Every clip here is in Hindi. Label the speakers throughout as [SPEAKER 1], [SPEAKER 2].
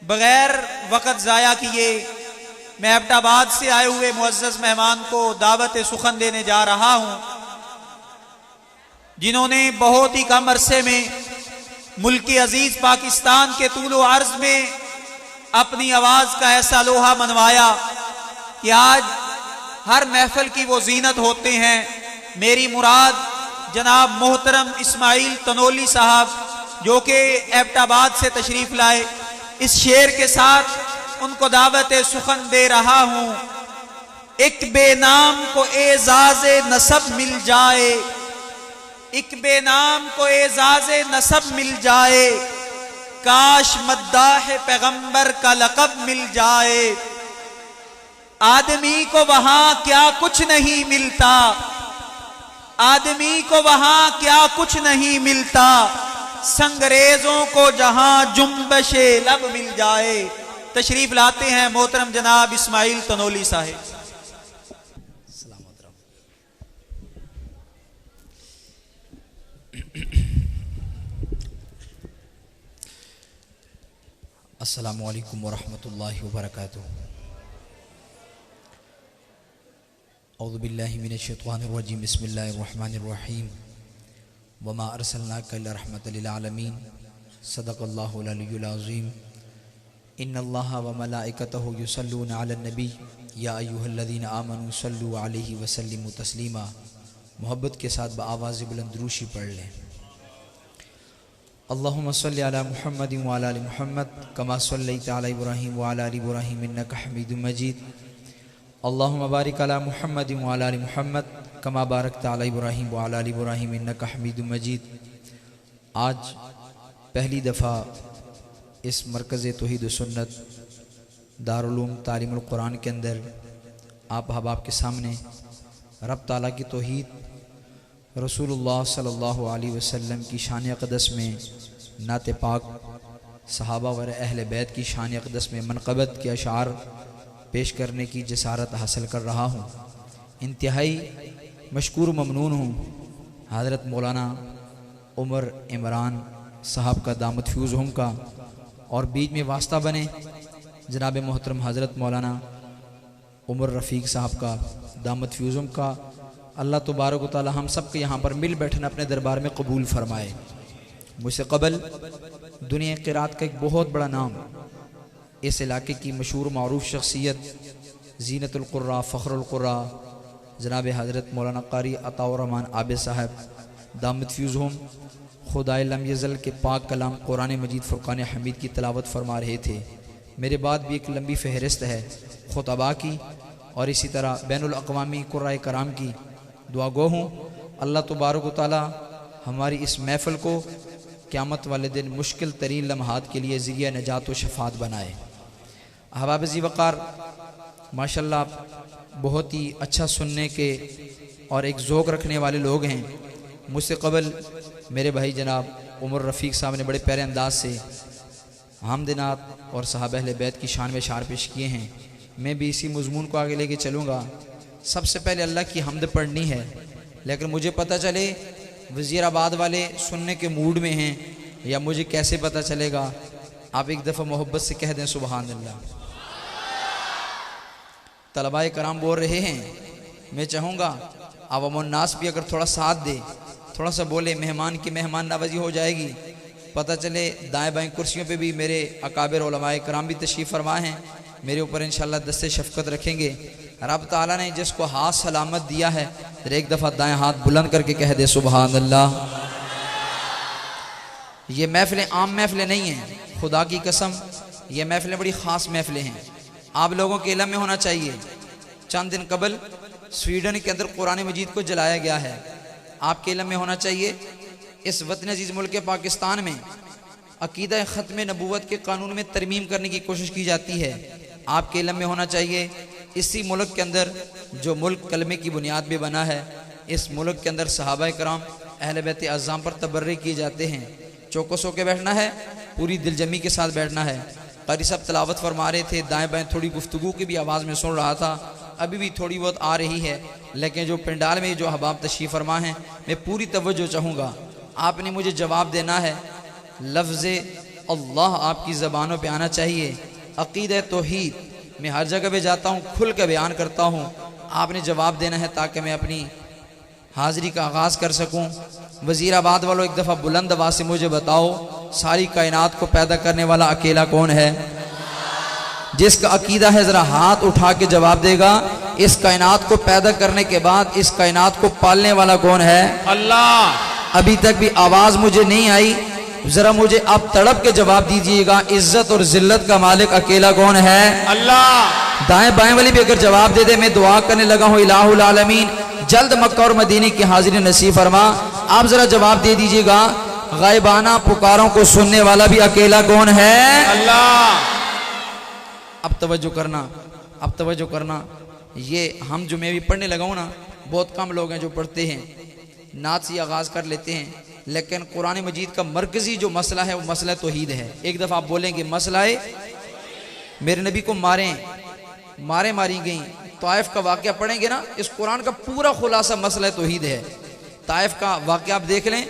[SPEAKER 1] बगैर वक़्त ज़ाया किए मैं एबटाबाद से आए हुए मुअज़्ज़ज़ मेहमान को दावत सुखन देने जा रहा हूं, जिन्होंने बहुत ही कम अरसे में मुल्क अजीज पाकिस्तान के तूलो अर्ज में अपनी आवाज का ऐसा लोहा मनवाया कि आज हर महफिल की वो जीनत होते हैं। मेरी मुराद जनाब मोहतरम इस्माइल तनोली साहब, जो कि एबटाबाद से तशरीफ लाए, इस शेर के साथ उनको दावत सुखन दे रहा हूं। एक बेनाम को एजाज़े नसब मिल जाए, एक बेनाम को एजाज़े नसब मिल जाए, काश मद्दाह पैगंबर का लक़ब मिल जाए। आदमी को वहां क्या कुछ नहीं मिलता, आदमी को वहां क्या कुछ नहीं मिलता, संगरेजों को जहां जुम्बशे लब मिल जाए। तशरीफ लाते हैं मोहतरम जनाब इस्माइल तनोली साहिब।
[SPEAKER 2] अस्सलामु अलैकुम वरहमतुल्लाहि वबरकातुहू। औज़ु बिल्लाहि मिनश्शैतानिर रजीम। बिस्मिल्लाहिर रहमानिर रहीम। वमा अरसलनाका इल्ला रहमतल लिल आलमीन। सदक़ल्लाहुल अलियुल अज़ीम। इन्नल्लाहा व मलाइकतहु युसल्लूना अलन नबी या अय्युहल्लज़ीना आमनू सल्लू अलैहि व सल्लिमू तस्लीमा। मोहब्बत के साथ बआवाज़ बुलंद दुरूशी पढ़ लें। अल्लाहुम्मा सल्लि अला मुहम्मदिन व अला आलि मुहम्मद कमा सल्लैता अला इब्राहीम व अला आलि इब्राहीम इन्नका हमीदुम मजीद। अल्लाहुम्मा बारिक अला मुहम्मदिन व अला आलि मुहम्मद कमा बारकता अला इब्राहीम व अला आलि इब्राहीम इन्नका हमीदुम मजीद। आज पहली दफ़ा इस मरकज़ तौहीद व सुन्नत दारुल उलूम तालीमुल कुरान के अंदर आप अहबाब के सामने रब ताला की तौहीद, रसूलुल्लाह सल्लल्लाहु अलैहि वसल्लम की शान अक़दस में नात पाक, सहाबा व अहले बैत की शान अक़दस में मनक़बत के अशार पेश करने की जसारत हासिल कर रहा हूँ। इंतहाई मशकूर ममनून हूँ हज़रत मौलाना उमर इमरान साहब का दामत फ्यूज़ का, और बीच में वास्ता बने जनाब मोहतरम हज़रत मौलाना उमर रफ़ीक साहब का दामत फ्यूज़ का। अल्लाह तबारक व तआला हम सब के यहाँ पर मिल बैठना अपने दरबार में कबूल फरमाए। मुझसे कबल दुनिया क़िरात का एक बहुत बड़ा नाम, इस इलाके की मशहूर मारूफ शख्सियत, ज़ीनतुल क़ुर्रा, फ़ख्रुल क़ुर्रा जनाब हज़रत मौलाना क़ारी अताउर रहमान आबिद साहब दामत फ्यूज़ खुदाए लम यज़ल के पाक कलाम कुरान मजीद फ़ुरक़ान हमीद की तिलावत फरमा रहे थे। मेरे बाद भी एक लंबी फ़हरिस्त है खुतबा की, और इसी तरह बैनुल अक़वामी क़ुर्राए कराम की। दुआ गो हूँ अल्लाह तबारक व तआला हमारी इस महफ़िल को क़यामत वाले दिन मुश्किल तरीन लम्हात के लिए ज़रिया नजात व शफ़ात बनाए। अहबाब ज़ी वक़ार, माशाल्लाह बहुत ही अच्छा सुनने के और एक ज़ौक़ रखने वाले लोग हैं। मुझसे कबल मेरे भाई जनाब उमर रफ़ीक साहब ने बड़े प्यारे अंदाज से हमदनात और सहाबा अहले बैत की शान में शार पेश किए हैं। मैं भी इसी मज़मून को आगे लेके चलूँगा। सबसे पहले अल्लाह की हम्द पढ़नी है, लेकिन मुझे पता चले वज़ीराबाद वाले सुनने के मूड में हैं या मुझे कैसे पता चलेगा? आप एक दफ़ा मोहब्बत से कह दें सुबहान अल्लाह। तलबाए कराम बोल रहे हैं, मैं चाहूँगा अवामुन्नास भी अगर थोड़ा साथ दे, थोड़ा सा बोले, मेहमान की मेहमान नवाजी हो जाएगी। पता चले दाएँ बाएँ कुर्सियों पे भी मेरे अकाबिर उलमाए कराम भी तशरीफ़ फरमा हैं, मेरे ऊपर इंशाअल्लाह दस्ते शफ़क़त रखेंगे। रब ताला ने जिसको हाथ सलामत दिया है, एक दफ़ा दाएँ हाथ बुलंद करके कह दे सुबहान अल्लाह। ये महफ़िलें आम महफ़िलें नहीं हैं, खुदा की कसम ये महफ़िलें बड़ी ख़ास महफ़िलें हैं। आप लोगों के इल्म में होना चाहिए, चंद दिन कबल स्वीडन के अंदर कुरान मजीद को जलाया गया है। आपके इल्म में होना चाहिए इस वतन अजीज़ मुल्क पाकिस्तान में अकीदा ख़त्म नबूवत के कानून में तरमीम करने की कोशिश की जाती है। आपके इल्म में होना चाहिए इसी मुल्क के अंदर जो मुल्क कलमे की बुनियाद पे बना है, इस मुल्क के अंदर सहाबा कराम अहले बैत अज़्ज़ाम पर तबर्रे किए जाते हैं। चौको सो के बैठना है, पूरी दिलजमी के साथ बैठना है। क़ारी साहब तलावत फरमा रहे थे, दाएँ बाएँ थोड़ी गुफ्तगू की भी आवाज़ में सुन रहा था, अभी भी थोड़ी बहुत आ रही है, लेकिन जो पंडाल में जो अहबाब तशरीफ़ फरमा हैं, मैं पूरी तवज्जो चाहूँगा। आपने मुझे जवाब देना है, लफ्ज़ अल्लाह आपकी ज़बानों पे आना चाहिए। अक़ीदा तौहीद मैं हर जगह पे जाता हूँ, खुल के बयान करता हूँ, आपने जवाब देना है ताकि मैं अपनी हाज़िरी का आगाज़ कर सकूँ। वज़ीराबाद वालों एक दफ़ा बुलंद आवाज़ से मुझे बताओ, सारी कायनात को पैदा करने वाला अकेला कौन है? जिसका अकीदा है ज़रा हाथ उठा के जवाब देगा। इस कायनात को पैदा करने के बाद इस कायनात को पालने वाला कौन है?
[SPEAKER 1] अल्लाह।
[SPEAKER 2] अभी तक भी आवाज़ मुझे नहीं आई, ज़रा मुझे आप तड़प के जवाब दीजिएगा। इज्जत और जिल्लत का मालिक अकेला कौन है?
[SPEAKER 1] अल्लाह।
[SPEAKER 2] दाएं बाएं वाली भी अगर जवाब दे दे, मैं दुआ करने लगा हूँ इलाहुल आलमीन जल्द मक्का और मदीने की हाजिरी नसीब फरमा। आप जरा जवाब दे दीजिएगा, गायबाना पुकारों को सुनने वाला भी अकेला कौन है?
[SPEAKER 1] अल्लाह।
[SPEAKER 2] अब तवज्जो करना, अब तवज्जो करना। ये हम जो मैं भी पढ़ने लगा हूँ ना, बहुत कम लोग हैं जो पढ़ते हैं, नात से आगाज़ कर लेते हैं, लेकिन कुरान मजीद का मरकज़ी जो मसला है वो मसला तौहीद है। एक दफ़ा आप बोलेंगे मसला है मेरे नबी को मारे मारी गई, ताइफ का वाक़या पढ़ेंगे ना, इस कुरान का पूरा खुलासा मसला तौहीद है। ताइफ का वाक़या आप देख लें,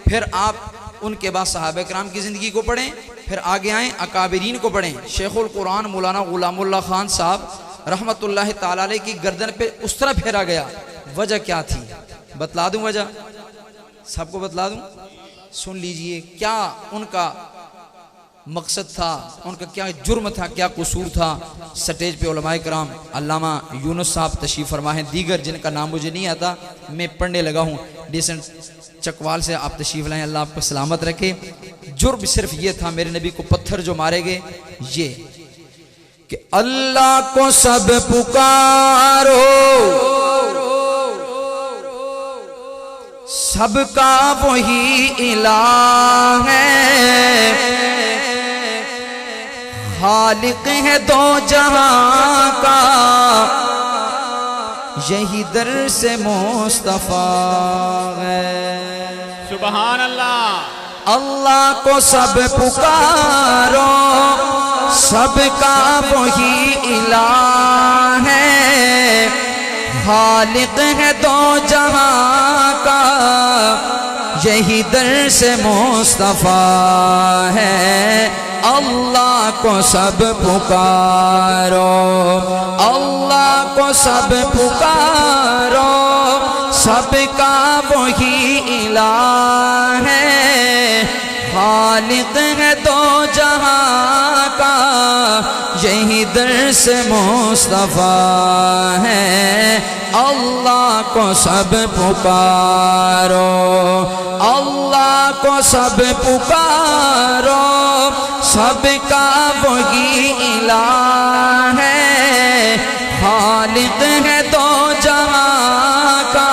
[SPEAKER 2] फिर आप उनके बाद सहाबा किराम की ज़िंदगी को पढ़ें, फिर आगे आएँ अकाबिरीन को पढ़ें। शेखुल कुरान मौलाना गुलामुल्लाह खान साहब रहमतुल्लाह ताला अलैह की गर्दन पे उस तरह फेरा गया। वजह क्या थी? बतला दूं वजह, सबको बतला दूं, सुन लीजिए। क्या उनका मकसद था, उनका क्या जुर्म था, क्या कसूर था? स्टेज पे उलमाए कराम अल्लामा यूनुस साहब तशरीफ़ फरमा हैं, दीगर जिनका नाम मुझे नहीं आता, मैं पढ़ने लगा हूँ। डिसेंट चकवाल से आप तशरीफ़ लाएँ, अल्लाह आपको सलामत रखे। जुर्म सिर्फ ये था, मेरे नबी को पत्थर जो मारे गए, ये कि अल्लाह को सब पुकारो, सबका वही इलाह है, खालिक है दो जहां का, यही दर से मुस्तफा है।
[SPEAKER 1] सुभान अल्लाह।
[SPEAKER 2] अल्लाह को सब पुकारो, सबका वही इलाह है, खालिक है दो जहां का, यही दर से मुस्तफा है। अल्लाह को सब पुकारो, अल्लाह को सब पुकारो, सबका वही इलाह है, खालिक है दो जहां का, यही दर से मुस्तफा है। अल्लाह को सब पुकारो, अल्लाह को सब पुकारो, सबका वही इलाह है, खालिक है दो जहां का,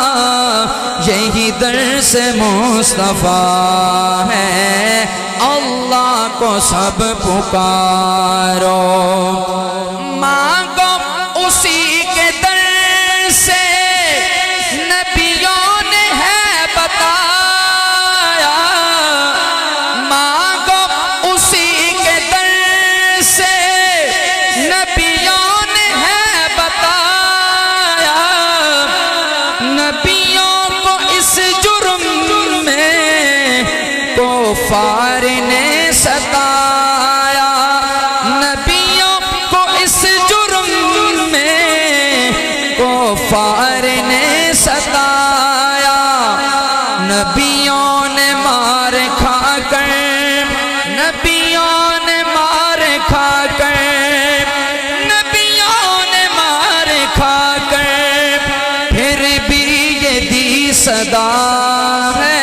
[SPEAKER 2] यही दर से मुस्तफा है। अल्लाह को सब पुकारो, मांगो उसी के दर से, नबियों ने है बताया, मांगो उसी के दर से, नबियों ने है बताया, नबियों को इस जुर्म में कुफार ने सताया, नबियों को इस जुर्म में कुफार ने सताया, नबियों ने मार खाकर, नबियों ने मार खाकर, नबियों ने मार खाकर, फिर भी ये दी सदा है,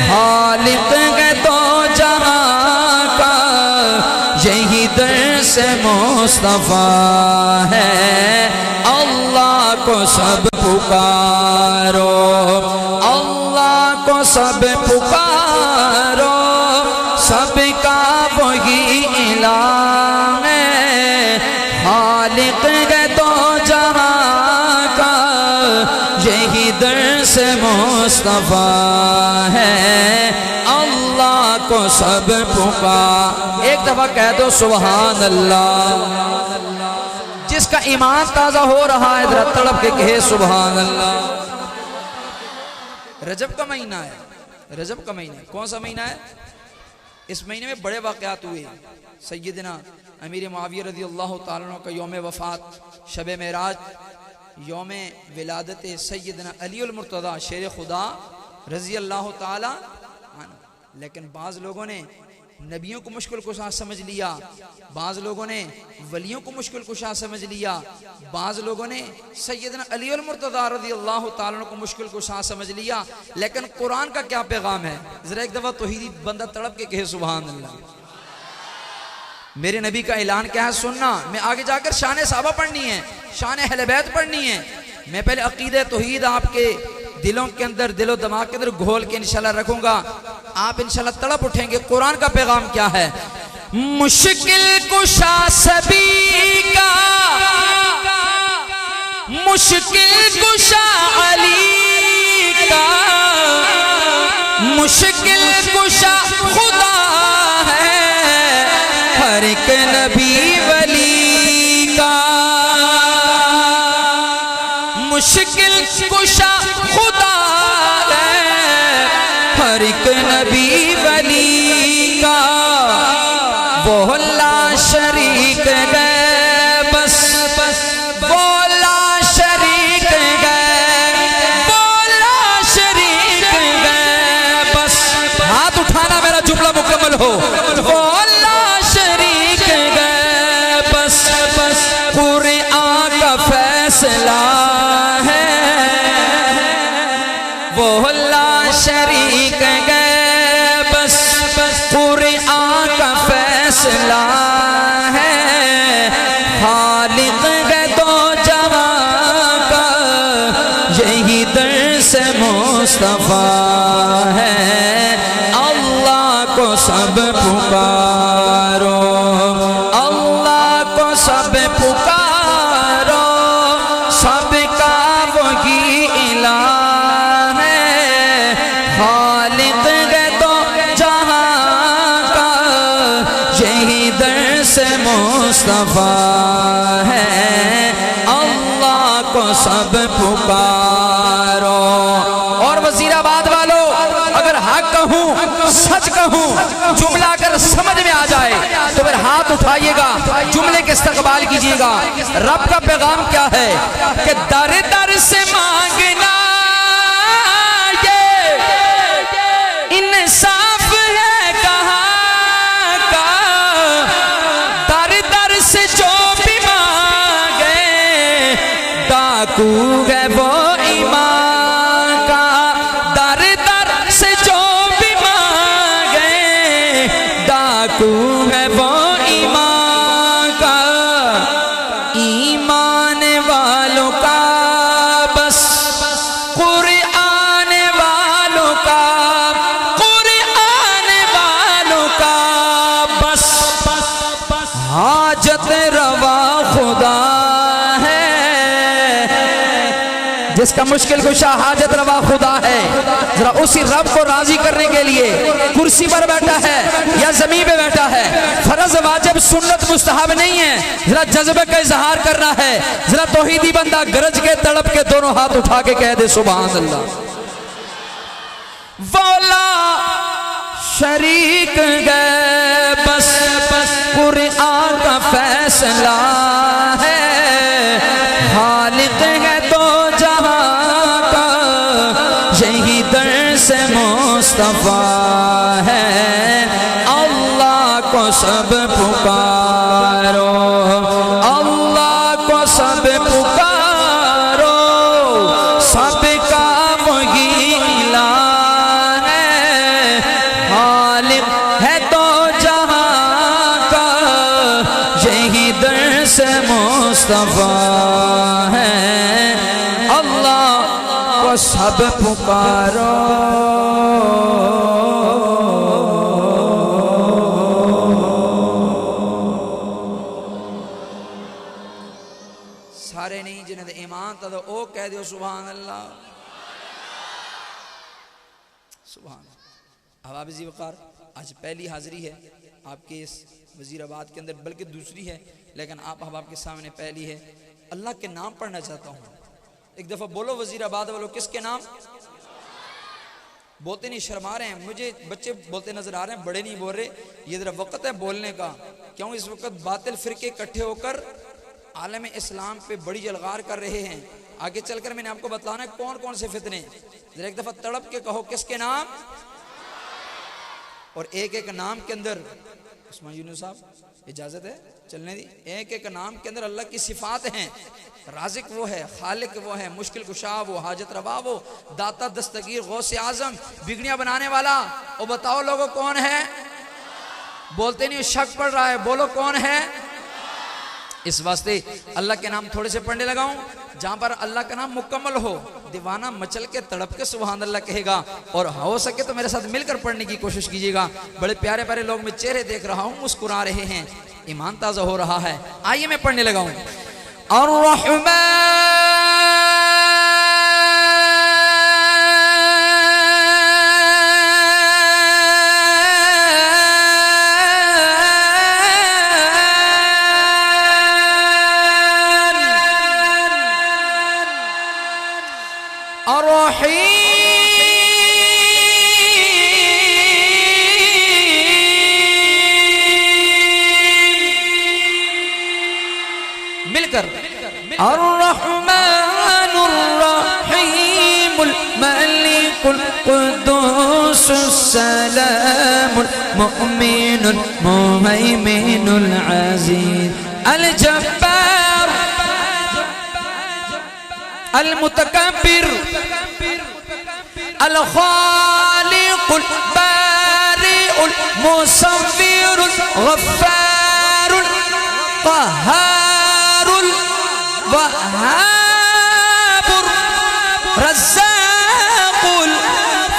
[SPEAKER 2] खालिक है दो जहां का, यही दर से मुस्तफा है। अल्लाह को सब पुकारो, अल्लाह को सब पुकारो, सबका वही इलाह है, खालिक है दो जहां का, यही दर से मुस्तफा है। अल्लाह को सब पुकार, एक दफा कह दो सुभान अल्लाह। जिसका ईमान ताजा हो रहा है जरा तड़प के कहे सुभान अल्लाह। रजब का महीना है, रजब का महीना है, कौन सा महीना है? इस महीने में बड़े वाक़यात हुए। सैयदना अमीर मुआविया रज़ी अल्लाह ताला अन्हु का यौम वफ़ात, शब मेराज, यौम विलादत सैयदना अली अल मुर्तज़ा शेर खुदा रज़ी अल्लाह ताला अन्हु। लेकिन बाज़ लोगों ने नबियों को मुश्किल कुशा समझ लिया, बाज़ लोगों ने वलियों को मुश्किल कुशा समझ लिया, बाज़ लोगों ने सैयदना अली अल मुर्तज़ा रज़ी अल्लाह ताला अन्हु को मुश्किल कुशा समझ लिया। लेकिन कुरान का क्या पैगाम है? ज़रा एक दफ़ा तौहीदी बंदा तड़प के कहे सुभान अल्लाह। मेरे नबी का ऐलान क्या है सुनना। मैं आगे जाकर शान सहाबा पढ़नी है, शान अहले बैत पढ़नी है। मैं पहले अकीदे तौहीद आपके दिलों के अंदर, दिलो दिमाग के अंदर घोल के इंशाल्लाह रखूंगा। आप इंशाल्लाह तड़प उठेंगे। कुरान का पैगाम क्या है? मुश्किल कुशा सभी का, मुश्किल कुशा अली का, मुश्किल कुशा खुदा है हर एक नबी वली का। मुश्किल कुशा खुदा है हर एक नबी वली का। वो ला शरीक गए बस बस, वो ला शरीक गए, वो ला शरीक गए बस। हाथ उठाना मेरा जुमला मुकम्मल हो। वो ला शरीक गए बस बस, कुरान का फैसला वो ला शरीक गए बस बस, कुरान का फैसला है। खालिक है दो जहां का यही दर्स मुस्तफा है। अल्लाह को सब पुकारो, अल्लाह को सब पुकारो, सबका वही इलाह मुस्तफा है। अल्लाह को सब पुकारो। और वजीराबाद वालों, अगर हक कहूँ, सच कहूँ, जुमला अगर समझ में आ जाए तो फिर हाथ उठाइएगा, जुमले के इस्तकबाल कीजिएगा। रब का पैगाम क्या है कि दर दर से मांगना ये इंसाफ है कहाँ का। से जो भी मांगे डाकू है वो ईमान का। दर दर से जो भी मांगे डाकू है वो ईमान का। ईमान वालों का बस कुरान वालों का, कुरान वालों का बस हाजत रवा खुदा है। जिसका मुश्किल कुशा हाजत रवा खुदा है, जरा उसी रब को राजी करने के लिए कुर्सी पर बैठा है या जमीन पे बैठा है, फर्ज वाजिब सुन्नत मुस्तहब नहीं है, जरा जज्बे का इजहार करना है। जरा तौहीदी बंदा गरज के तड़प के दोनों हाथ उठा के कह दे सुभान अल्लाह। वौला शरीक गए बस बस, कुरान का फैसला है। खालिक है तो जहां का यही दर्स मुस्तफा है। अल्लाह को सब पुकारो, अल्लाह को सब पुकारो, सबका वही इलाह है। खालिक है तो जहां का यही दर्स मुस्तफा है। अल्लाह को सब पुकारो। सारे नहीं जिन्हें ईमान था तो ओ कह दो सुभान अल्लाह, सुभान। अहबाब ज़ी वक़ार, आज पहली हाज़िरी है आपके इस वज़ीराबाद के अंदर, बल्कि दूसरी है, लेकिन आप अहबाब के सामने पहली है। अल्लाह के नाम पढ़ना चाहता हूँ। एक दफ़ा बोलो वज़ीराबाद वालों, किसके नाम? बोलते नहीं, शर्मा रहे हैं। मुझे बच्चे बोलते नजर आ रहे हैं, बड़े नहीं बोल रहे। ये जरा वक्त है बोलने का। क्यों इस वक्त बातिल फिरके इकट्ठे होकर आलम इस्लाम पे बड़ी जलगार कर रहे हैं। आगे चलकर मैंने आपको बताना है कौन कौन से फितने। जरा एक दफा तड़प के कहो किसके नाम, और एक एक नाम के अंदर, उस्मान यूनुस साहब इजाजत है चलने दी, एक एक नाम के अंदर अल्लाह की सिफात हैं। राजिक वो है, खालिक वो है, मुश्किल कुशा वो, हाजत रवा वो, दाता दस्तगीर, गौसे आजम, बिगड़ियां बनाने वाला। और बताओ लोगों कौन है? बोलते नहीं, शक पड़ रहा है, बोलो कौन है? इस वास्ते अल्लाह के नाम थोड़े से पढ़ने लगाऊं जहां पर अल्लाह का नाम मुकम्मल हो, दीवाना मचल के तड़प के सुभान अल्लाह कहेगा। और हो सके तो मेरे साथ मिलकर पढ़ने की कोशिश कीजिएगा। बड़े प्यारे प्यारे लोग मैं चेहरे देख रहा हूं, मुस्कुरा रहे हैं, ईमान ताजा हो रहा है। आइए मैं पढ़ने लगाऊं। मिलकर अर्रहमानुर रहीमुल मलिकुल कुद्दूसुस सलामुल मुमिनुल मुहैमिनुल अज़ीज़ अल जब्बार अल मुतकब्बिर अल खालिकुल बारिउल मुसव्विरुल गफ्फारुल क़हारुल वहाबुर रज़्ज़ाक़ुल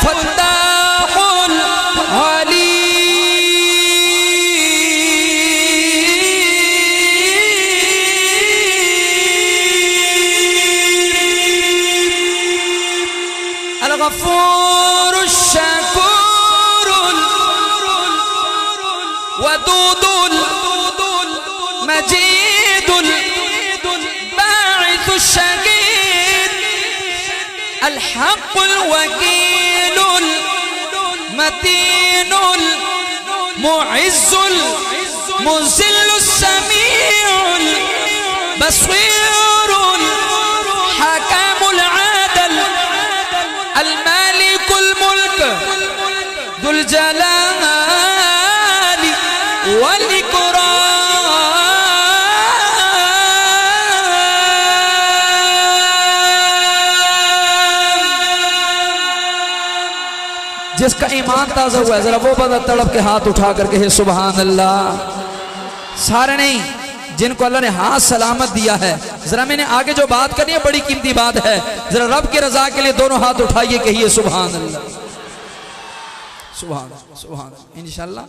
[SPEAKER 2] फत्ताहुल अलीम अल गफ़ूरुश शकूरुल वदूदुल मजीदुल बाइथुश शहीद अल हक़्क़ुल वकीलुल मतीनुल मुइज़्ज़ुल मुज़िल्लुस समीउल बसीरुल हकामुल आदल अल मालिकुल मुल्क दुल जलाली वल इकराम जिसका ईमान ताजा हुआ है जरा वो बंदा तड़प के हाथ उठा करके है सुभान अल्लाह। सारे नहीं, जिनको अल्लाह ने हाथ सलामत दिया है। जरा मैंने आगे जो बात करनी है बड़ी कीमती बात है, जरा रब की रजा के लिए दोनों हाथ उठाइए, कहिए सुभान अल्लाह, सुभान सुभान। इंशाल्लाह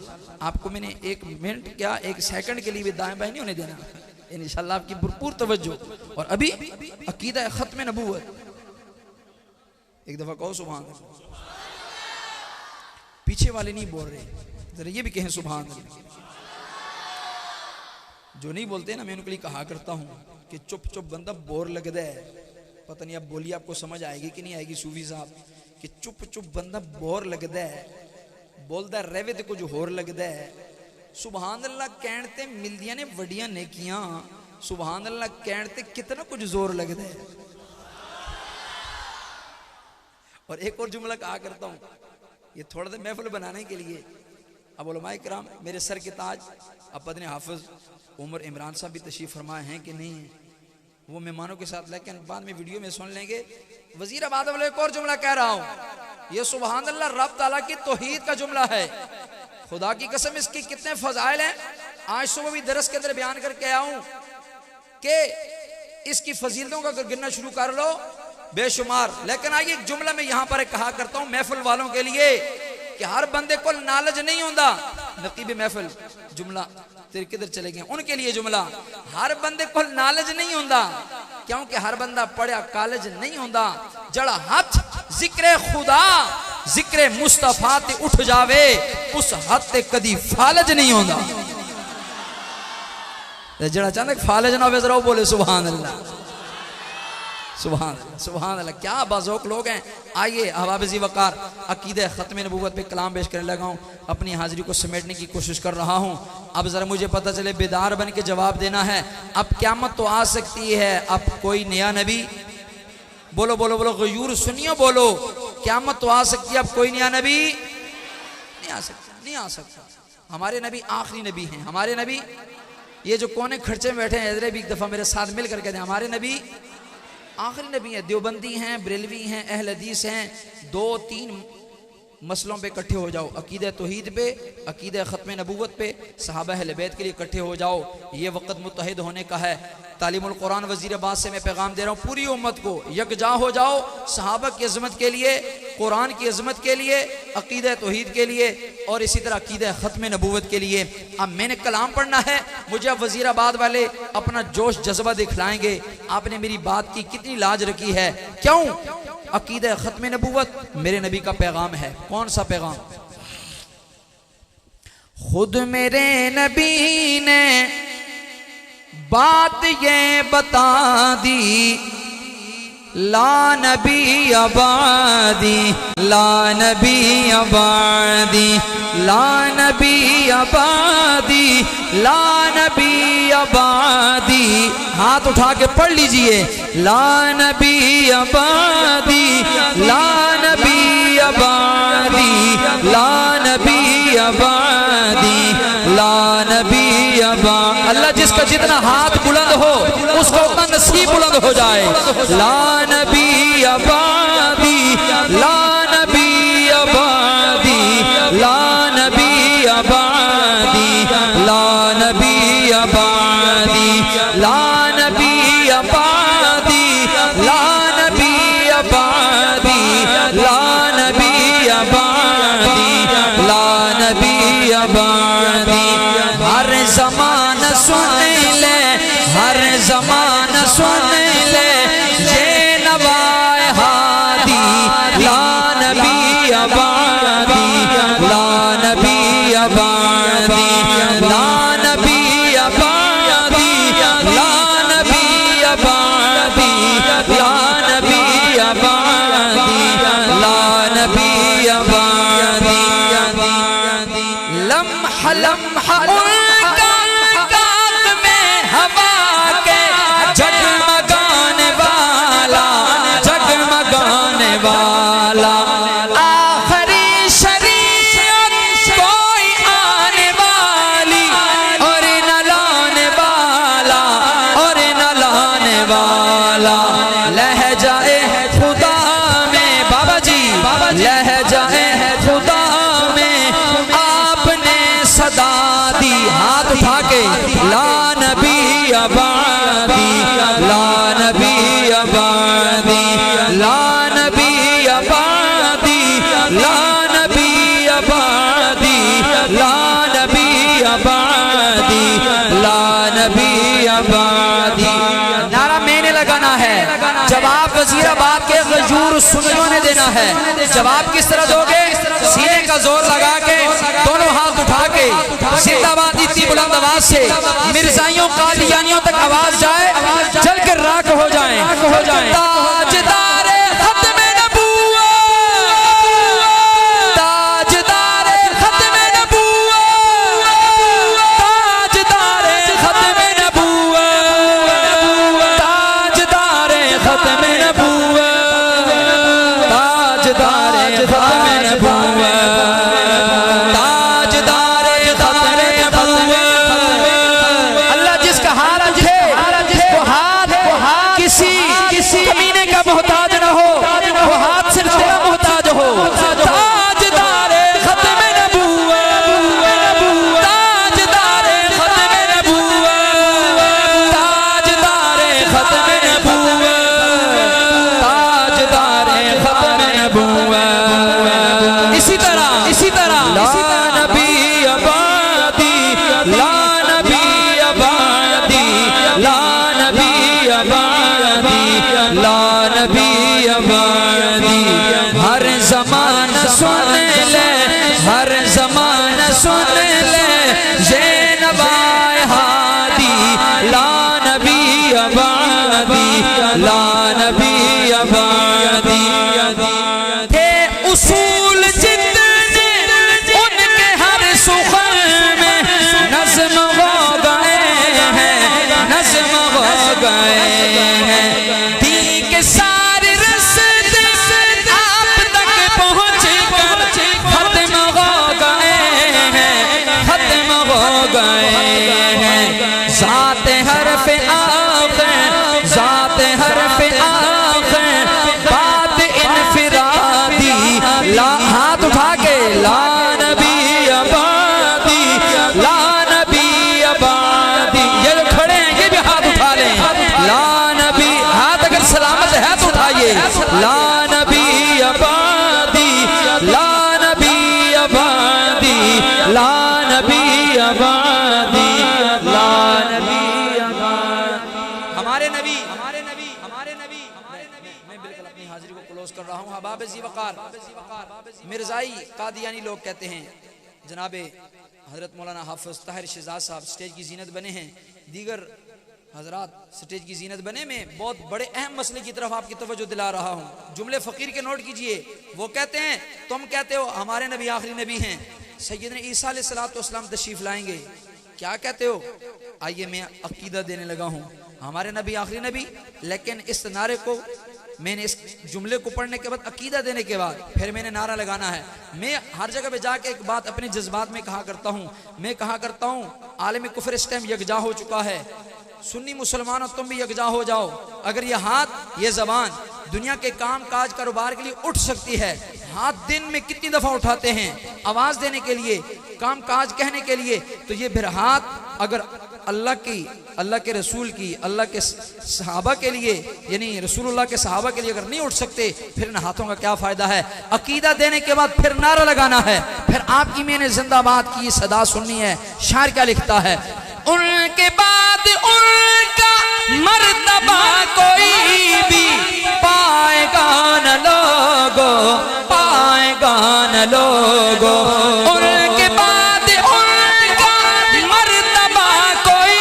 [SPEAKER 2] आपको मैंने 1 मिनट क्या 1 सेकंड के लिए भी दाएं बाएं नहीं होने देना, इंशाल्लाह आपकी भरपूर तवज्जो। और अभी अकीदा खत्म नबूवत, एक दफा कहो सुभान अल्लाह। पीछे वाले नहीं बोल रहे, जरा ये भी कहें सुभान अल्लाह। जो नहीं बोलते ना, मैं उनके लिए कहा करता हूँ कि चुप चुप बंदा बोर लगता है। पता नहीं अब बोलिए आपको समझ आएगी कि नहीं आएगी सूफी साहब, कि चुप चुप बंदा बोर लगता है, बोलता रहे तो कुछ होर लगता है। सुभान अल्लाह कहते मिलदियां ने वडियां नेकियां, सुभान अल्लाह कहते कितना कुछ जोर लगता है। और एक और जुमला कहा करता हूँ, ये थोड़ा सा महफिल बनाने के लिए। अब उलमाए किराम मेरे सर के ताज अपने हाफिज उमर इमरान साहब भी तशरीफ फरमाए हैं कि नहीं, वो मेहमानों के साथ, लेकिन बाद में वीडियो में सुन लेंगे। वजीराबाद वाले एक और जुमला कह रहा हूँ, ये सुभान अल्लाह रब ताला की तौहीद का जुमला है। खुदा की कसम इसकी कितने फजाइल हैं, आज सुबह भी दरस के अंदर बयान करके आया हूँ कि इसकी फजीलतों का अगर गिनना शुरू कर लो बेशुमार। लेकिन आइए एक जुमला मैं यहां पर कहा करता हूं महफिल वालों के लिए कि हर बंदे को नॉलेज नहीं होता। नकीब महफिल जुमला तेरे किधर चले गए, उनके लिए जुमला, हर बंदे को नॉलेज नहीं होता, क्योंकि हर बंदा पढ़ा कॉलेज नहीं होता। जड़ा हाथ जिक्र खुदा जिक्र मुस्तफा ते उठ जावे, उस हद ते कदी फालज नहीं होता। जड़ा चाहता फालज ना हो जरा बोले सुभान अल्लाह। सुभान अल्लाह, क्या बाज़ौक़ लोग हैं। आइए अहबाब ज़ी-वक़ार अक़ीदे ख़त्म नबूवत पे कलाम पेश करने लगा हूँ। अपनी हाज़िरी को समेटने की कोशिश कर रहा हूँ। अब ज़रा मुझे पता चले बेदार बन के जवाब देना है। अब क़यामत तो आ सकती है, अब कोई नया नबी, बोलो बोलो बोलो गयूर सुनियो बोलो, क़यामत तो आ सकती है, अब कोई नया नबी नहीं आ सकता, नहीं आ सकता। हमारे नबी आखिरी नबी हैं। हमारे नबी, ये जो कोने खर्चे में बैठे हैं, इधर भी एक दफ़ा मेरे साथ मिल कर कहते हैं हमारे नबी आखिरी नबी हैं। देवबंदी हैं, बरेलवी हैं, अहल हदीस हैं, 2-3 मसलों पे इकट्ठे हो जाओ। अकीदे तौहीद पे, अकीदे ख़त्म नबूवत पे, सहाबा अहले बैत के लिए इकट्ठे हो जाओ। ये वक़्त मुत्तहिद होने का है। तालीमुल कुरान वज़ीर अब्बास से मैं पैगाम दे रहा हूँ, पूरी उम्मत को यकजा हो जाओ सहाबा की अज़मत के लिए, कुरान की अज़मत के लिए, अकीदे तौहीद के लिए और इसी तरह अकीदे ख़त्म नबूवत के लिए। अब मैंने कलाम पढ़ना है, मुझे अब वज़ीराबाद वाले अपना जोश जज्बा दिखलाएंगे। आपने मेरी बात की कितनी लाज रखी है। क्यों? अकीदे ख़त्म नबूवत मेरे नबी का पैगाम है। कौन सा पैगाम? खुद मेरे नबी ने बात ये बता दी, ला नबी आबादी, ला नबी आबादी, ला नबी आबादी, ला नबी आबादी। हाथ उठा के पढ़ लीजिए, ला नबी आबादी, ला नबी आबादी, ला नबी आबादी, ला नबी आबादी। अल्लाह जिसका जितना हाथ बुलंद हो उसका उतना नसीब बुलंद हो जाए। ला नबी आबादी, ला नबी आबादी, ला नबी आबादी, ला नबी आबादी, ला नबी आबादी, ला नबी आबादी, ला नबी आबादी, ला नबी आबादी। हर ज़माना सुन ले, हर ज़माना सुन ले, ये नवाए हादी, ला नबी आबादी, ला नबी आबादी, ला नबी आबादी, ला नबी आबादी, ला नबी आबादी, ला नबी आबादी। लम्हा लम्हा उनका कात में हवा के जगमगाने वाला, जगमगाने वाला। आखिरी शरीयत कोई आने वाली और न लाने वाला, और न लाने वाला। लहजाए खुदा में बाबा जी, लहजाए खुदा में आपने सदा दी। हाथ उठा के ला नबी आबादी, ला नबी आबादी, ला नबी आबादी, ला नबी आबादी, ला नबी आबादी, ला नबी आबादी। नारा मैंने लगाना है, जवाब वज़ीराबाद के गयूर सुनियों ने देना है। जवाब किस तरह दोगे? सीने का जोर लगा के, दोनों हाथ उठा के, जिंदाबाद इतनी बुलंद आवाज से मिर्जाइयों कादियानियों तक आवाज जाए, जल के राख हो जाए, हो जाए। ताजदारे ख़त्म नबूवत, ताजदारे ख़त्म नबूवत, ताजदारे ख़त्म नबूवत, ताजदारे ख़त्म नबूवत, ताजदारे ख़त्म नबूवत, ताजदारे ख़त्म नबूवत। अल्लाह जिसका हाथ उठे वो हाथ किसी कमीने का मोहताज न हो, वो हाथ सिर्फ तेरा मोहताज हो। ताजदारे ख़त्म नबूवत, ताजदारे ख़त्म नबूवत, ताजदारे ख़त्म नबूवत, ताजदारे ख़त्म नबूवत। इसी तरह ला नबी आबादी, ला नबी आबादी, ला नबी आबादी, ला नबी आबादी। हर ज़माना सुन ले, हर ज़माना सुन ले, ये नवाए हादी, ला नबी आबादी, ला नबी उठा के ला नबी आबादी, ला नबी आबादी। ये जो खड़े हैं ये भी हाथ उठा लें। ला नबी, हाथ अगर सलामत है तो उठाइए। ला नबी आबादी, ला नबी आबादी, ला नबी आबादी, ला नबी आबादी। हमारे नबी, हमारे नबी, हमारे नबी, हमारे नबी। मैं बिल्कुल अपनी हाजिरी को क्लोज कर रहा हूँ। हबाब ज़ीवकार मिर्ज़ाई कादियानी लोग कहते हैं जनाबे हजरत मौलाना हाफिज ताहिर शहजाद साहब स्टेज की जीनत बने हैं, दीगर हजरात स्टेज की जीनत बने में बहुत बड़े अहम मसले की तरफ आपकी तवज्जो दिला रहा हूँ। जुमले फ़कीर के नोट कीजिए। वो कहते हैं तुम कहते हो हमारे नबी आखिरी नबी हैं, सैयदना ईसा अलैहिस्सलाम तशरीफ लाएंगे, क्या कहते हो? आइए मैं अकीदा देने लगा हूँ, हमारे नबी आखिरी नबी। लेकिन इस नारे को मैंने इस जुमले को पढ़ने के बाद, अकीदा देने के बाद फिर मैंने नारा लगाना है। मैं हर जगह पे जाके एक बात अपने जज्बात में कहा करता हूँ। मैं कहा करता हूँ आलम कुफर इस टाइम यकजा हो चुका है, सुन्नी मुसलमानों तुम भी यकजा हो जाओ। अगर ये हाथ ये जबान दुनिया के काम काज कारोबार के लिए उठ सकती है, हाथ दिन में कितनी दफा उठाते हैं आवाज देने के लिए, काम काज कहने के लिए, तो ये फिर हाथ अगर अल्लाह की, अल्लाह के रसूल की, अल्लाह के सहाबा के लिए, यानी रसूलुल्लाह के सहाबा के लिए अगर नहीं उठ सकते, फिर इन हाथों का क्या फायदा है? अकीदा देने के बाद फिर नारा लगाना है, फिर आपकी मैंने जिंदाबाद की सदा सुननी है। शायर क्या लिखता है? उनके बाद उनका मर्तबा कोई भी पाएगा न लोगो, पाएगा न लोगो। उनके बाद उनका मर्तबा कोई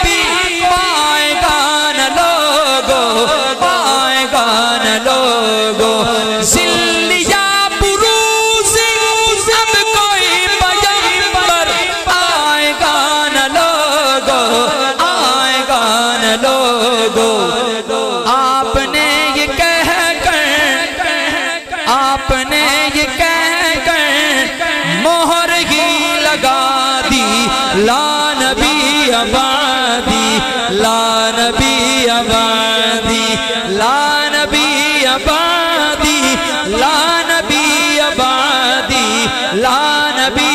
[SPEAKER 2] भी पाएगा न लोगो, पाएगा न लोगो। जिल्लिया बुरूज अब कोई पैगंबर आएगा न लोगो, आएगा न लोगो। आपने ये कह कर, आपने ये कह कर मोहर ही लगा दी। ला नबी आबादी, ला नबी आबादी, ला नबी आबादी, ला नबी आबादी, ला नबी।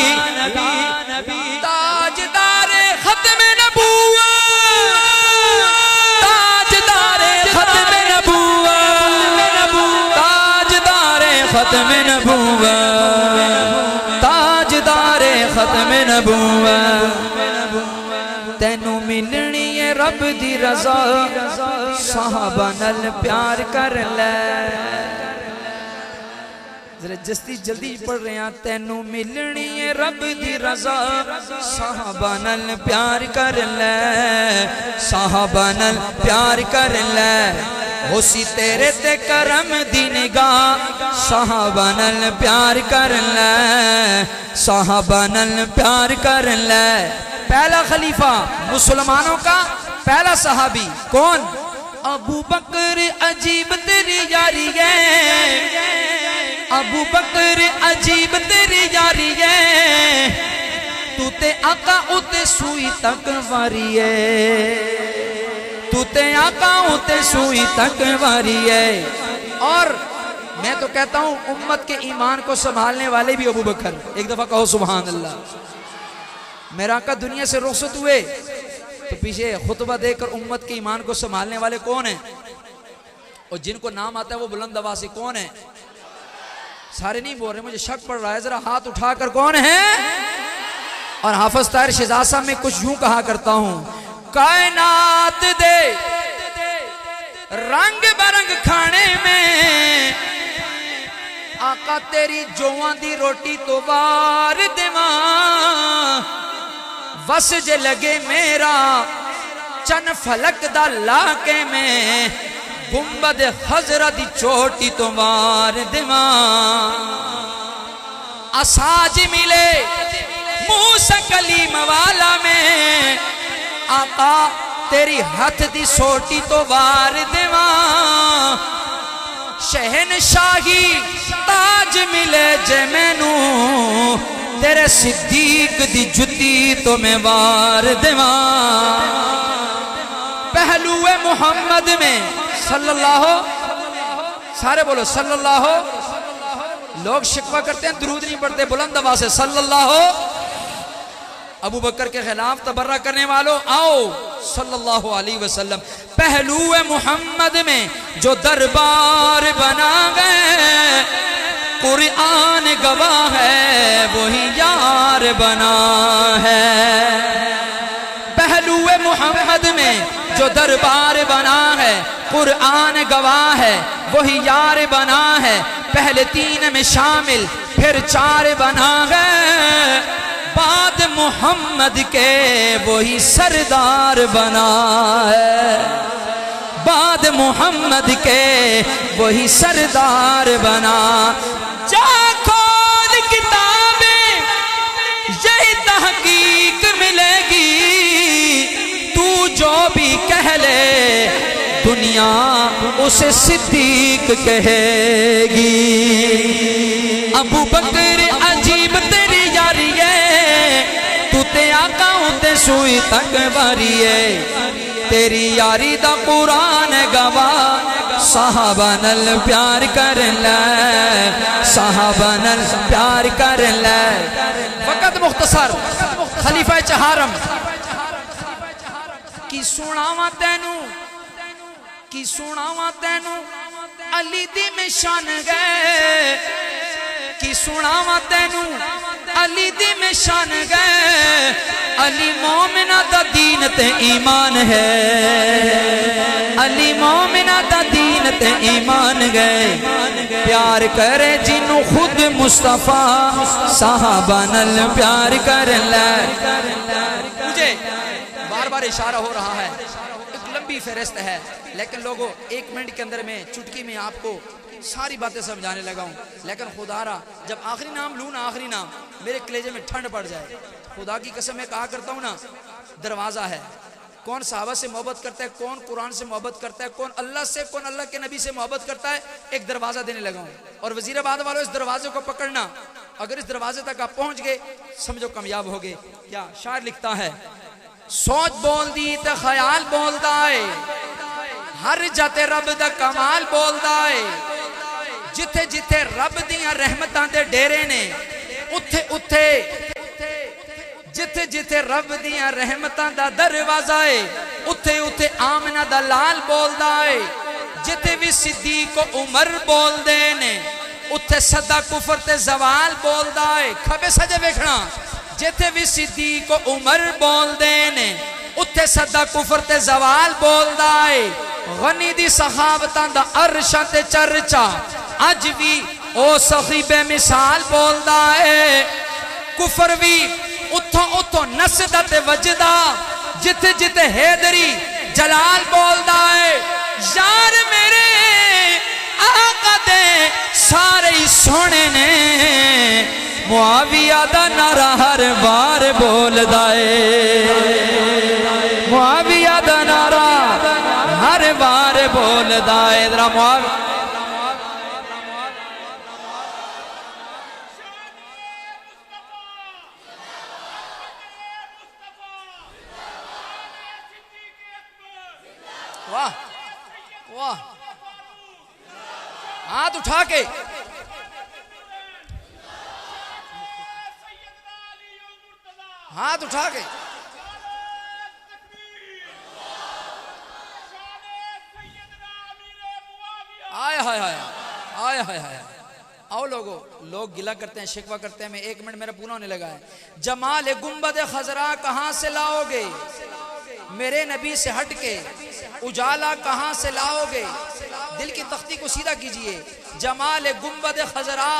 [SPEAKER 2] ताजदारे खत्म नबूवत, ताजदारे खत्म नबूवत, ताजदारे खत्म नबूवत, ताजदारे खत्म नबूवत। तेनू मिलनी है रब दी रजा, साहबा नल प्यार कर ले। जरा जस्ती जल्दी पढ़ रहे हैं। तेनू मिलनी है रब दी रजा, साहबा नल प्यार कर ले, साहबा नल प्यार कर ले। होसी तेरे ते करम दी निगाह, साहबा नल प्यार कर ले, साहबा नल प्यार कर ले। पहला खलीफा मुसलमानों का, पहला सहाबी कौन? अबू बकर अजीब तेरी यारी है, अबू बकर अजीब तेरी यारी है। तू ते आका उते सुई तक वारी है, तू ते आका उते सुई तक वारी है। और मैं तो कहता हूं उम्मत के ईमान को संभालने वाले भी अबू बकर। एक दफा कहो सुभान अल्लाह। मेरा आका दुनिया से रुखसत हुए तो पीछे खुतबा देकर उम्मत के ईमान को संभालने वाले कौन हैं? और जिनको नाम आता है वो बुलंद आवाज से कौन है? सारे नहीं बोल रहे, मुझे शक पड़ रहा है, जरा हाथ उठाकर कौन है? और हाफिज ताहिर शहजाद साहब में कुछ यूं कहा करता हूं, कायनात दे रंग बरंग खाने में आका तेरी जोआं दी रोटी तो वार देवा। बस जे लगे मेरा चन फलक दा लाके में गुंबद खजरा दी चोटी तो मार देवा। असाज मिले मूसा कलीम वाला में आका तेरी हाथ दी सोटी तो वार देवा। शहनशाही ताज मिले जे मैनू तेरे सिद्दीक दी जुती तो मैं वार देवा। पहलुए मोहम्मद में सल्लल्लाहु, सारे बोलो सल्लल्लाहु, लोग शिकवा करते हैं, दुरूद नहीं पढ़ते बुलंद आवाज से सल्लल्लाहु। अबू बकर के खिलाफ तबर्रा करने वालों आओ सल्लल्लाहु अलैहि वसल्लम। पहलू मोहम्मद में जो दरबार बना गए, कुरान गवाह है वही यार बना है। पहलू मोहम्मद में जो दरबार बना है, कुरान गवाह है वही यार बना है। पहले 3 में शामिल फिर 4 बना है, बाद मोहम्मद के वही सरदार बना है। बाद मोहम्मद के वही सरदार बना। जा खोल किताबें यही तहकीक मिलेगी, तू जो भी कह ले दुनिया उसे सिद्दीक कहेगी। अबू बकर अजीब तेरी यारी है, तू ते आका उते सुई तक बारी है। तेरी यारी दा कुरान गवाह, साहबा नल प्यार कर ले, साहबा नल प्यार कर ले। वक़्त मुख्तसर खलीफा चहारम की सुनावा तेनू, की सुनावा तेनू अली दी मिशान गए, की सुनावा तेनू अली दी मिशान गए। अली मोमिना दा दीन ते ईमान है, अली मोमिना दा दीन ते ईमान गए। प्यार करे जिन्नू खुद मुस्तफा, साहबा नल प्यार कर ले। मुझे बार बार इशारा हो रहा है, एक लंबी फहरिस्त है, लेकिन लोगों 1 मिनट के अंदर में चुटकी में आपको सारी बातें समझाने लगा हूँ। लेकिन खुदारा जब आखिरी नाम लूँ ना, आखिरी नाम, मेरे कलेजे में ठंड पड़ जाए। खुदा की कसम मैं कहा करता हूँ ना, दरवाज़ा है। कौन साहबा से मोहब्बत करता है, कौन कुरान से मोहब्बत करता है, कौन अल्लाह से, कौन अल्लाह के नबी से मोहब्बत करता है, एक दरवाज़ा देने लगा हूँ। और वजीराबाद वालों, इस दरवाजे को पकड़ना, अगर इस दरवाजे तक आप पहुँच गए समझो कामयाब हो गए। क्या शायर लिखता है, सोच बोल दी तो ख्याल बोलता है, हर जाते रब दा कमाल बोलता है। जिथे जिथे रब दियां रहमतां दे डेरे ने, उथे उथे जिथे जिथे रब दियां रहमतां दा दरवाजा है, उथे उथे आमना दा लाल बोलदा है। जिथे भी सिद्दीक उमर बोलदे ने, उथे सदा कुफर ते जवाल बोलदा है। खबे सजे वेखना, जिथे भी सिद्दीक उमर बोलदे ने, उथे सदा कुफर ते जवाल बोलदा है। गनी दी सहाबतां दा अरशां ते चर्चा, अज भी ओ सखी बेमिसाल बोलदा है। कुफर भी उथों उथों नसदा ते वजदा, जिथे जिथे हैदरी जलाल बोलदा है। यार मेरे आका दे सारे ही सोने ने, मुआविया दा नारा हर बार बोलदा है। मुआविया दा नारा हर बार बोलदा है। जरा मुआविया वाह वाह, हाथ उठा के हाथ उठा के आय हाय हाय आय हाय हाय। आओ लोगों, लोग गिला करते हैं, शिकवा करते हैं। मैं 1 मिनट मेरा पूरा होने लगा है। जमाल गुंबद खजरा कहां से लाओगे, मेरे नबी से हट के उजाला कहां से लाओगे। दिल की तख्ती को सीधा कीजिए। जमाल गुंबद खजरा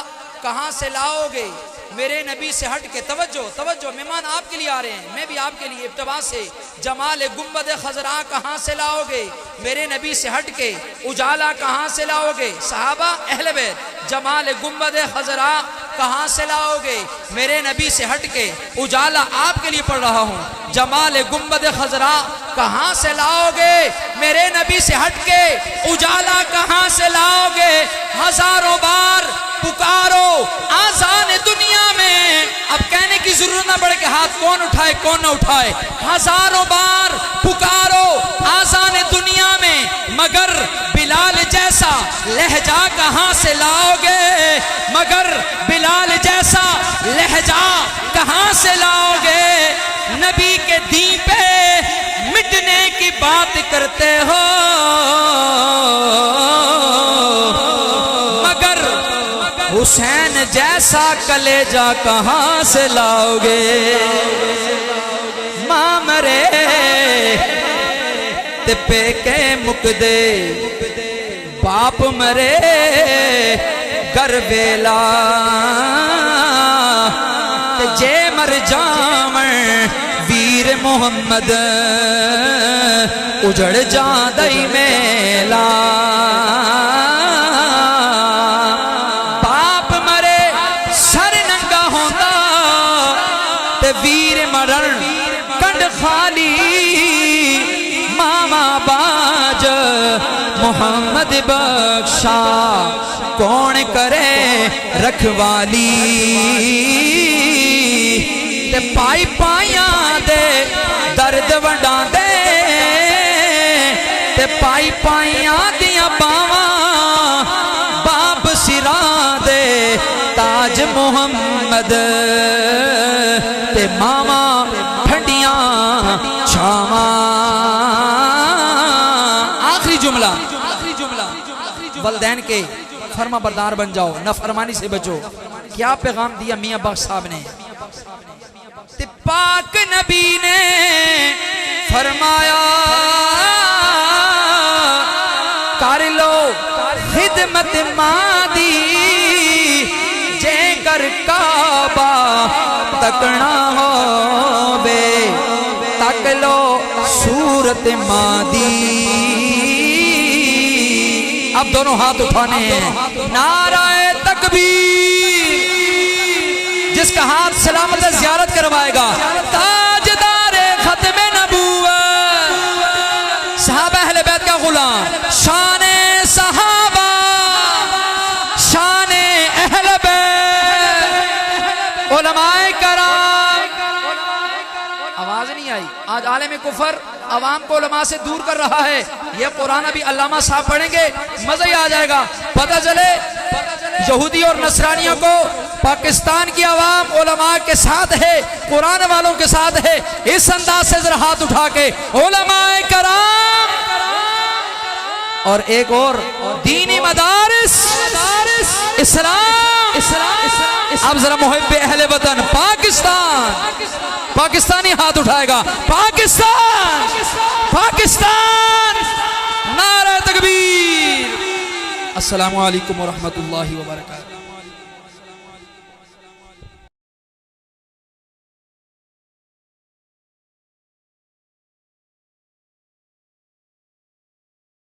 [SPEAKER 2] कहां से लाओगे, मेरे नबी से हट के। तवज्जो तवज्जो, मेहमान आपके लिए आ रहे हैं, मैं भी आपके लिए इब्तिदा से। जमाल गुंबद खजरा कहां से लाओगे, मेरे नबी से हट के उजाला कहां से लाओगे। सहाबा अहले बैत, जमाल गुंबद खजरा कहां से लाओगे, मेरे नबी से हट के उजाला आपके लिए पढ़ रहा हूं। जमाल गुंबद खजरा कहां से लाओगे, मेरे नबी से हट के उजाला कहां से लाओगे। हजारों बार पुकारो आजान दुनिया में। अब कहने की जरूरत ना पड़े कि हाथ कौन उठाए कौन ना उठाए, हजारों बार पुकारो आजान दुनिया में, मगर बिलाल जैसा लहजा कहां से लाओगे, मगर बिलाल जैसा लहजा कहां से लाओगे। नबी के दीन पे मिटने की बात करते हो, मगर हुसैन जैसा कलेजा कहां से लाओगे। मां मरे ते पेके मुकदे, बाप मरे घर वेला, ते जे मर जावण वीर मोहम्मद उजड़ जादई मेला। बाप मरे सर नंगा होंदा ते वीर मरण कंड खाली, मामा बाज मोहम्मद बख्शा कौन करे रखवाली। ते पाई पाइया दे दर्द वंडांदे, ते पाई पाइया दिया बावां बाप सिरां दे, ताज मोहम्मद ते मामा ठंडियां छावां। आखिरी जुमला वलदैन के फरमा बरदार बन जाओ, नाफरमानी से बचो। क्या पैगाम दिया मियां बख्श साहब ने। ते पाक नबी ने फरमाया कर लो खिदमत मादी, जे कर काबा तकना होवे, तक लो सूरत मादी। अब दोनों हाथ उठाने हैं, नाराए तकबीर। जिसका हाथ सलामत ज़ियारत करवाएगा ताजदारे खत्मे नबूवत, सहाबा अहले बैत का गुलाम, शाने सहाबा, शाने अहले बैत, उलमाए कराम। आवाज नहीं आई। आज आलम कुफर अवाम को उलमा से दूर कर रहा है। यह कुरान अभी अल्लामा साहब पढ़ेंगे, मजा ही आ जाएगा। पता चले यहूदी और नसरानियों को पाकिस्तान की आवाम उलमा के साथ है, कुरान वालों के साथ है। इस अंदाज से जरा हाथ उठा के उलमाए कराम, और एक और दीनी मदारिस इस्लाम। अब जरा मुहिब्बे अहले वतन पाकिस्तान, पाकिस्तानी हाथ उठाएगा। पाकिस्तान, पाकिस्तान, नारे तकबीर। अस्सलामु अलैकुम व रहमतुल्लाहि व बरकातहू।